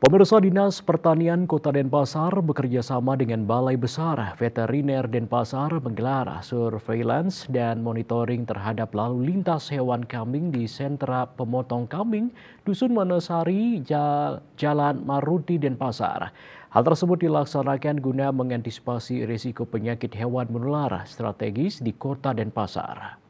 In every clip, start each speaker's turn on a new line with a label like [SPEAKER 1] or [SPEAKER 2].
[SPEAKER 1] Pemirsa Dinas Pertanian Kota Denpasar bekerja sama dengan Balai Besar Veteriner Denpasar menggelar surveillance dan monitoring terhadap lalu lintas hewan kambing di sentra pemotong kambing Dusun Manesari, Jalan Maruti, Denpasar. Hal tersebut dilaksanakan guna mengantisipasi risiko penyakit hewan menular strategis di Kota Denpasar.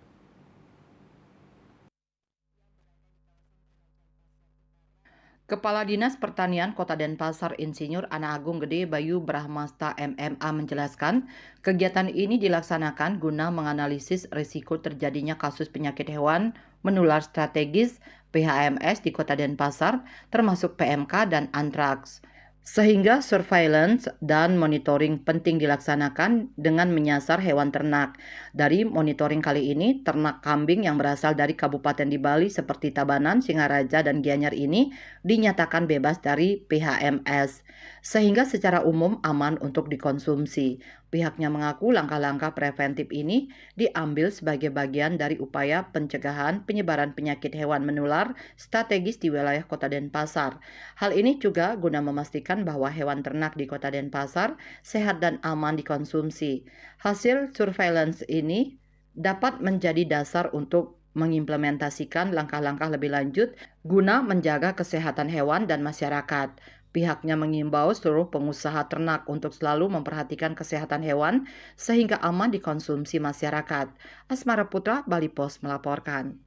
[SPEAKER 2] Kepala Dinas Pertanian Kota Denpasar Insinyur Ana Agung Gede Bayu Brahmasta MMA menjelaskan, kegiatan ini dilaksanakan guna menganalisis risiko terjadinya kasus penyakit hewan menular strategis PHMS di Kota Denpasar, termasuk PMK dan antraks. Sehingga surveillance dan monitoring penting dilaksanakan dengan menyasar hewan ternak. Dari monitoring kali ini, ternak kambing yang berasal dari kabupaten di Bali seperti Tabanan, Singaraja, dan Gianyar ini dinyatakan bebas dari PHMS, sehingga secara umum aman untuk dikonsumsi. Pihaknya mengaku langkah-langkah preventif ini diambil sebagai bagian dari upaya pencegahan penyebaran penyakit hewan menular strategis di wilayah Kota Denpasar. Hal ini juga guna memastikan bahwa hewan ternak di Kota Denpasar sehat dan aman dikonsumsi. Hasil surveillance ini dapat menjadi dasar untuk mengimplementasikan langkah-langkah lebih lanjut guna menjaga kesehatan hewan dan masyarakat. Pihaknya mengimbau seluruh pengusaha ternak untuk selalu memperhatikan kesehatan hewan sehingga aman dikonsumsi masyarakat. Asmara Putra, Bali Pos melaporkan.